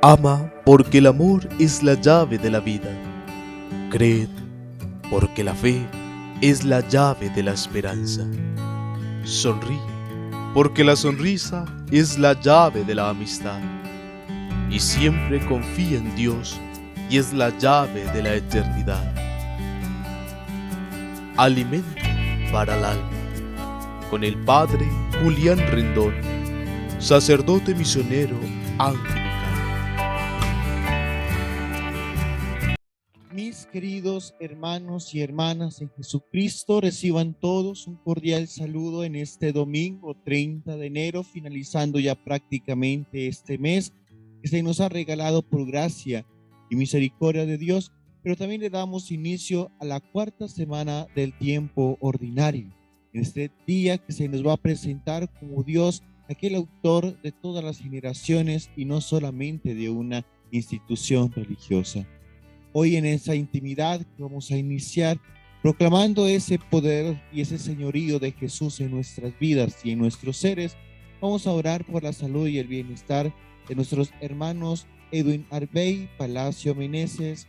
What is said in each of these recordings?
Ama porque el amor es la llave de la vida. Creed porque la fe es la llave de la esperanza. Sonríe porque la sonrisa es la llave de la amistad. Y siempre confía en Dios y es la llave de la eternidad. Alimento para el alma con el Padre Julián Rendón, sacerdote misionero anglicano. Mis queridos hermanos y hermanas en Jesucristo, reciban todos un cordial saludo en este domingo 30 de enero, finalizando ya prácticamente este mes que se nos ha regalado por gracia y misericordia de Dios, pero también le damos inicio a la cuarta semana del tiempo ordinario, en este día que se nos va a presentar como Dios, aquel autor de todas las generaciones y no solamente de una institución religiosa. Hoy en esa intimidad que vamos a iniciar proclamando ese poder y ese señorío de Jesús en nuestras vidas y en nuestros seres, vamos a orar por la salud y el bienestar de nuestros hermanos Edwin Arbey, Palacio Meneses,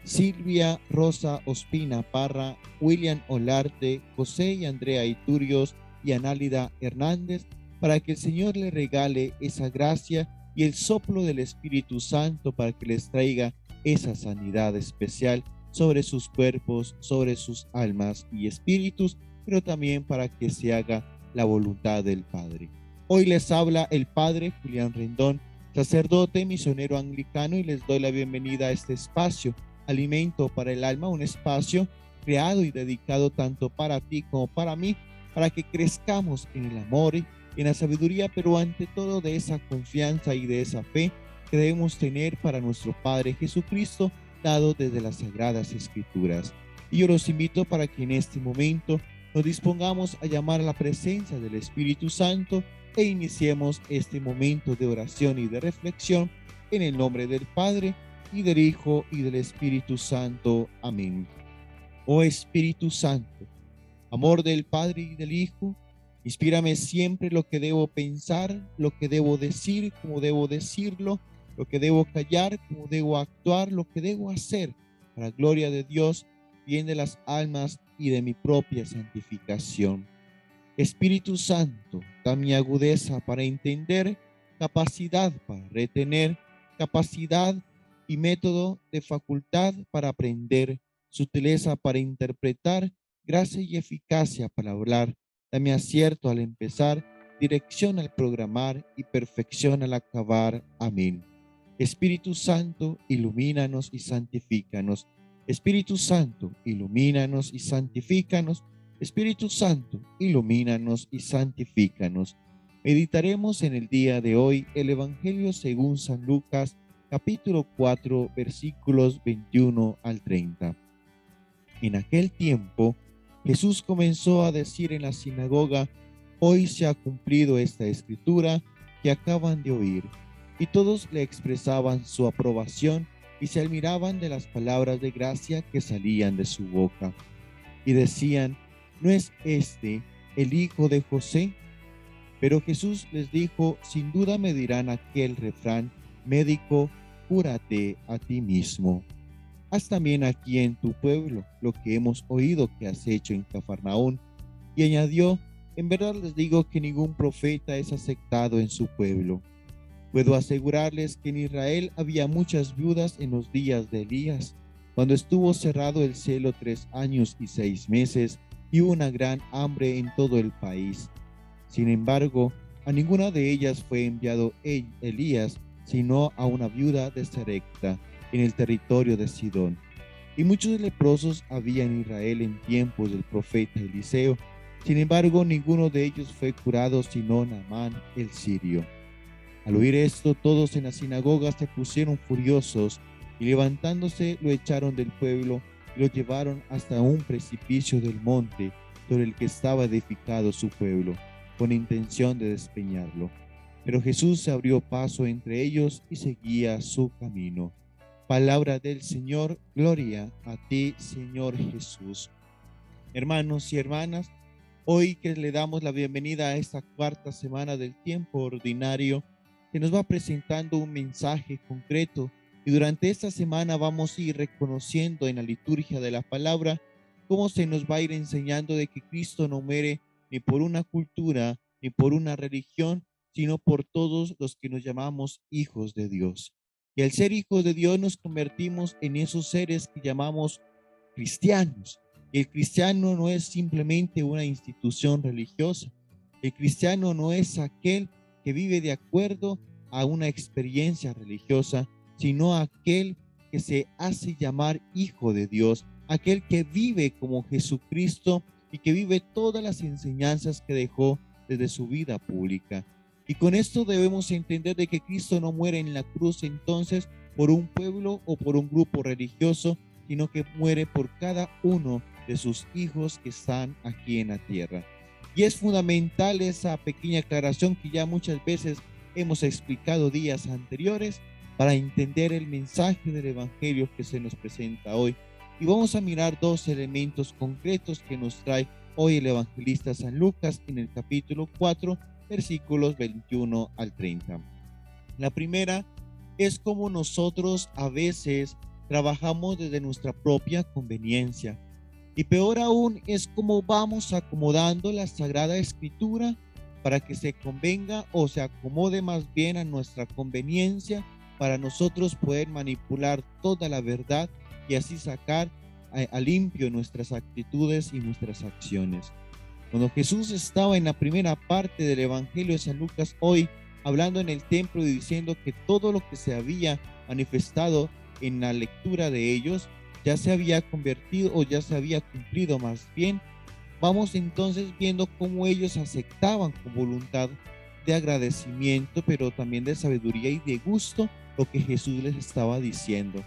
Silvia Rosa Ospina Parra, William Olarte, José y Andrea Iturios y Análida Hernández, para que el Señor le regale esa gracia y el soplo del Espíritu Santo para que les traiga esa sanidad especial sobre sus cuerpos, sobre sus almas y espíritus, pero también para que se haga la voluntad del Padre. Hoy les habla el Padre Julián Rendón, sacerdote misionero anglicano, y les doy la bienvenida a este espacio, Alimento para el Alma, un espacio creado y dedicado tanto para ti como para mí, para que crezcamos en el amor y en la sabiduría, pero ante todo de esa confianza y de esa fe que debemos tener para nuestro Padre Jesucristo, dado desde las Sagradas Escrituras. Y yo los invito para que en este momento nos dispongamos a llamar a la presencia del Espíritu Santo e iniciemos este momento de oración y de reflexión en el nombre del Padre, y del Hijo, y del Espíritu Santo. Amén. Oh Espíritu Santo, amor del Padre y del Hijo, inspírame siempre lo que debo pensar, lo que debo decir, como debo decirlo, lo que debo callar, como debo actuar, lo que debo hacer, para gloria de Dios, bien de las almas y de mi propia santificación. Espíritu Santo, dame agudeza para entender, capacidad para retener, capacidad y método de facultad para aprender, sutileza para interpretar, gracia y eficacia para hablar. Dame acierto al empezar, dirección al programar y perfección al acabar. Amén. Espíritu Santo, ilumínanos y santifícanos. Espíritu Santo, ilumínanos y santifícanos. Espíritu Santo, ilumínanos y santifícanos. Meditaremos en el día de hoy el Evangelio según San Lucas, capítulo 4, versículos 21 al 30. En aquel tiempo, Jesús comenzó a decir en la sinagoga: hoy se ha cumplido esta escritura que acaban de oír. Y todos le expresaban su aprobación y se admiraban de las palabras de gracia que salían de su boca. Y decían: ¿no es este el hijo de José? Pero Jesús les dijo: sin duda me dirán aquel refrán: médico, cúrate a ti mismo. Haz también aquí en tu pueblo lo que hemos oído que has hecho en Cafarnaún. Y añadió: en verdad les digo que ningún profeta es aceptado en su pueblo. Puedo asegurarles que en Israel había muchas viudas en los días de Elías, cuando estuvo cerrado el cielo 3 años y 6 meses, y hubo una gran hambre en todo el país. Sin embargo, a ninguna de ellas fue enviado Elías, sino a una viuda de Sarepta, en el territorio de Sidón. Y muchos leprosos había en Israel en tiempos del profeta Eliseo. Sin embargo, ninguno de ellos fue curado, sino Naamán el sirio. Al oír esto, todos en la sinagoga se pusieron furiosos y levantándose lo echaron del pueblo y lo llevaron hasta un precipicio del monte sobre el que estaba edificado su pueblo, con intención de despeñarlo. Pero Jesús se abrió paso entre ellos y seguía su camino. Palabra del Señor, gloria a ti, Señor Jesús. Hermanos y hermanas, hoy que le damos la bienvenida a esta cuarta semana del tiempo ordinario, se nos va presentando un mensaje concreto y durante esta semana vamos a ir reconociendo en la liturgia de la palabra cómo se nos va a ir enseñando de que Cristo no muere ni por una cultura ni por una religión, sino por todos los que nos llamamos hijos de Dios. Y al ser hijos de Dios nos convertimos en esos seres que llamamos cristianos. El cristiano no es simplemente una institución religiosa. El cristiano no es aquel que vive de acuerdo a una experiencia religiosa, sino aquel que se hace llamar hijo de Dios, aquel que vive como Jesucristo y que vive todas las enseñanzas que dejó desde su vida pública. Y con esto debemos entender de que Cristo no muere en la cruz entonces por un pueblo o por un grupo religioso, sino que muere por cada uno de sus hijos que están aquí en la tierra. Y es fundamental esa pequeña aclaración que ya muchas veces hemos explicado días anteriores para entender el mensaje del Evangelio que se nos presenta hoy. Y vamos a mirar dos elementos concretos que nos trae hoy el evangelista San Lucas en el capítulo 4, versículos 21 al 30. La primera es cómo nosotros a veces trabajamos desde nuestra propia conveniencia. Y peor aún es cómo vamos acomodando la Sagrada Escritura para que se convenga o se acomode más bien a nuestra conveniencia para nosotros poder manipular toda la verdad y así sacar a limpio nuestras actitudes y nuestras acciones. Cuando Jesús estaba en la primera parte del Evangelio de San Lucas hoy, hablando en el templo y diciendo que todo lo que se había manifestado en la lectura de ellos ya se había convertido o ya se había cumplido más bien, vamos entonces viendo cómo ellos aceptaban con voluntad de agradecimiento, pero también de sabiduría y de gusto lo que Jesús les estaba diciendo.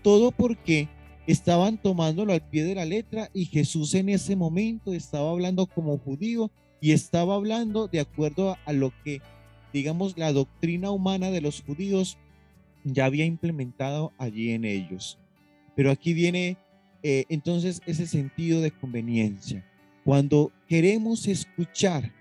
Todo porque estaban tomándolo al pie de la letra y Jesús en ese momento estaba hablando como judío y estaba hablando de acuerdo a lo que, digamos, la doctrina humana de los judíos ya había implementado allí en ellos. Pero aquí viene entonces ese sentido de conveniencia. Cuando queremos escuchar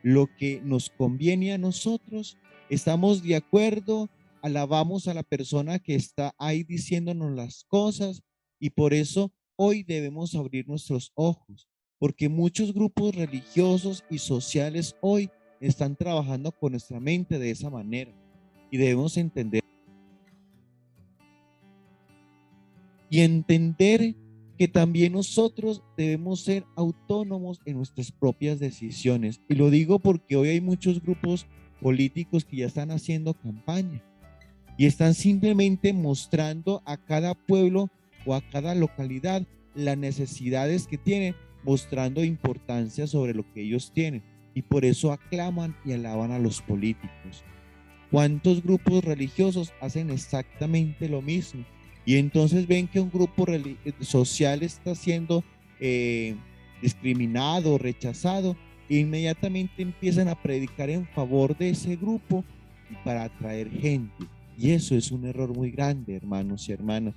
lo que nos conviene a nosotros, estamos de acuerdo, alabamos a la persona que está ahí diciéndonos las cosas y por eso hoy debemos abrir nuestros ojos, porque muchos grupos religiosos y sociales hoy están trabajando con nuestra mente de esa manera y debemos entender que también nosotros debemos ser autónomos en nuestras propias decisiones. Y lo digo porque hoy hay muchos grupos políticos que ya están haciendo campaña y están simplemente mostrando a cada pueblo o a cada localidad las necesidades que tienen, mostrando importancia sobre lo que ellos tienen. Y por eso aclaman y alaban a los políticos. ¿Cuántos grupos religiosos hacen exactamente lo mismo? Y entonces ven que un grupo social está siendo discriminado, rechazado, e inmediatamente empiezan a predicar en favor de ese grupo y para atraer gente. Y eso es un error muy grande, hermanos y hermanas,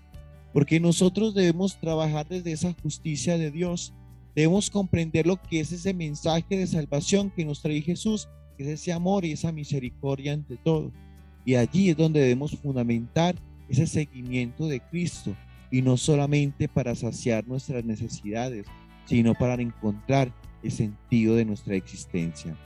porque nosotros debemos trabajar desde esa justicia de Dios. Debemos comprender lo que es ese mensaje de salvación que nos trae Jesús, que es ese amor y esa misericordia ante todo. Y allí es donde debemos fundamentar ese seguimiento de Cristo, y no solamente para saciar nuestras necesidades, sino para encontrar el sentido de nuestra existencia.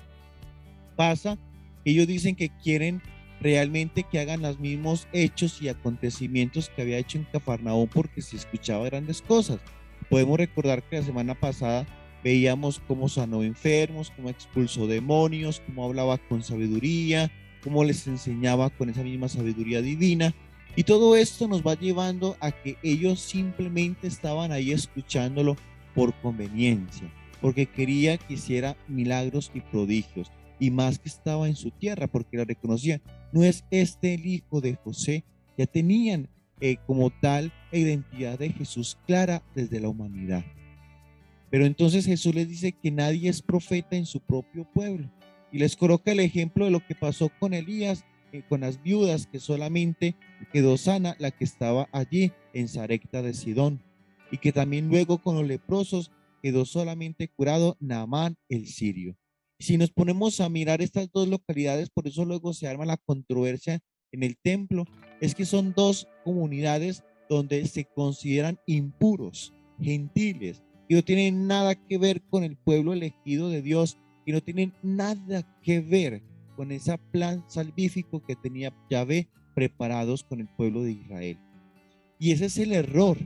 Pasa que ellos dicen que quieren realmente que hagan los mismos hechos y acontecimientos que había hecho en Cafarnaúm porque se escuchaba grandes cosas. Podemos recordar que la semana pasada veíamos cómo sanó enfermos, cómo expulsó demonios, cómo hablaba con sabiduría, cómo les enseñaba con esa misma sabiduría divina. Y todo esto nos va llevando a que ellos simplemente estaban ahí escuchándolo por conveniencia, porque quería que hiciera milagros y prodigios, y más que estaba en su tierra, porque la reconocían. No es este el hijo de José. Ya tenían como tal la identidad de Jesús clara desde la humanidad. Pero entonces Jesús les dice que nadie es profeta en su propio pueblo, y les coloca el ejemplo de lo que pasó con Elías, con las viudas, que solamente quedó sana la que estaba allí en Sarepta de Sidón, y que también luego con los leprosos quedó solamente curado Naamán el sirio. Si nos ponemos a mirar estas dos localidades, por eso luego se arma la controversia en el templo, es que son dos comunidades donde se consideran impuros, gentiles, y no tienen nada que ver con el pueblo elegido de Dios, y no tienen nada que ver con ese plan salvífico que tenía Yahvé preparados con el pueblo de Israel. Y ese es el error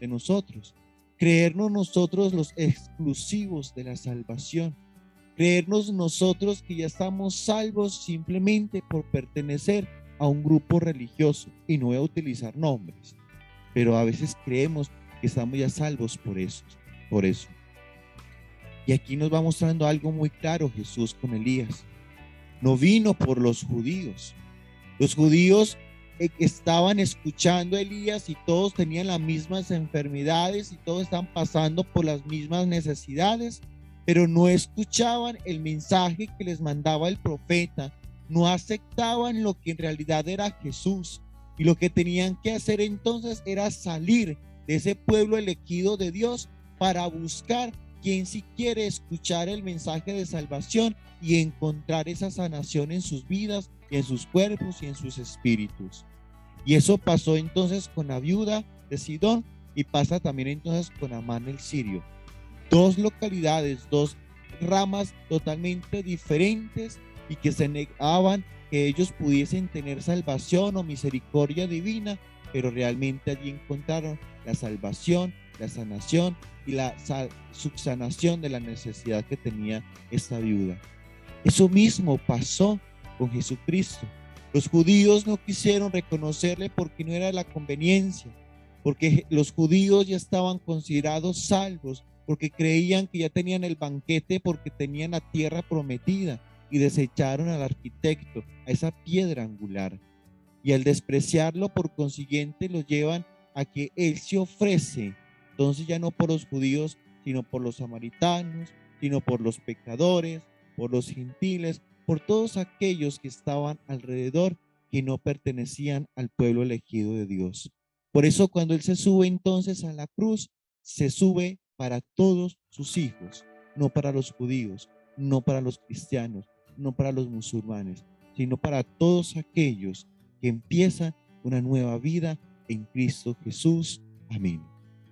de nosotros, creernos nosotros los exclusivos de la salvación, creernos nosotros que ya estamos salvos simplemente por pertenecer a un grupo religioso, y no voy a utilizar nombres, pero a veces creemos que estamos ya salvos por eso. Y aquí nos va mostrando algo muy claro Jesús con Elías. No vino por los judíos. Los judíos estaban escuchando a Elías y todos tenían las mismas enfermedades y todos estaban pasando por las mismas necesidades, pero no escuchaban el mensaje que les mandaba el profeta, no aceptaban lo que en realidad era Jesús, y lo que tenían que hacer entonces era salir de ese pueblo elegido de Dios para buscar quien sí quiere escuchar el mensaje de salvación y encontrar esa sanación en sus vidas y en sus cuerpos y en sus espíritus. Y eso pasó entonces con la viuda de Sidón y pasa también entonces con Amán el sirio. Dos localidades, dos ramas totalmente diferentes y que se negaban que ellos pudiesen tener salvación o misericordia divina, pero realmente allí encontraron la salvación, la sanación y la subsanación de la necesidad que tenía esta viuda. Eso mismo pasó con Jesucristo. Los judíos no quisieron reconocerle porque no era la conveniencia, porque los judíos ya estaban considerados salvos, porque creían que ya tenían el banquete, porque tenían la tierra prometida, y desecharon al arquitecto, a esa piedra angular. Y al despreciarlo, por consiguiente, lo llevan a que él se ofrece, entonces ya no por los judíos, sino por los samaritanos, sino por los pecadores, por los gentiles, por todos aquellos que estaban alrededor, que no pertenecían al pueblo elegido de Dios. Por eso cuando él se sube entonces a la cruz, se sube para todos sus hijos, no para los judíos, no para los cristianos, no para los musulmanes, sino para todos aquellos que empiezan una nueva vida en Cristo Jesús. Amén.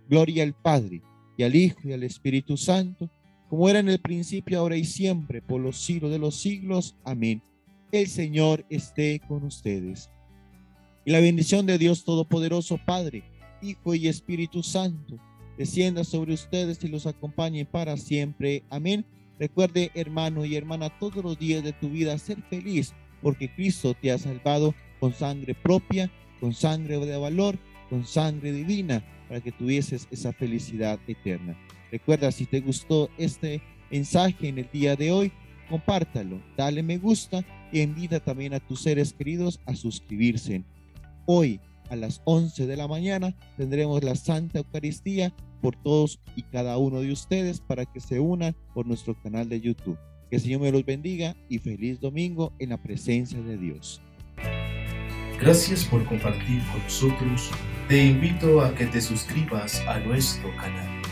Gloria al Padre, y al Hijo, y al Espíritu Santo, como era en el principio, ahora y siempre, por los siglos de los siglos. Amén. El Señor esté con ustedes. Y la bendición de Dios Todopoderoso, Padre, Hijo y Espíritu Santo, descienda sobre ustedes y los acompañe para siempre. Amén. Recuerde, hermano y hermana, todos los días de tu vida ser feliz, porque Cristo te ha salvado con sangre propia, con sangre de valor, con sangre divina, para que tuvieses esa felicidad eterna. Recuerda, si te gustó este mensaje en el día de hoy, compártalo, dale me gusta y invita también a tus seres queridos a suscribirse. Hoy a las 11 de la mañana tendremos la Santa Eucaristía por todos y cada uno de ustedes para que se unan por nuestro canal de YouTube. Que el Señor me los bendiga y feliz domingo en la presencia de Dios. Gracias por compartir con nosotros. Te invito a que te suscribas a nuestro canal.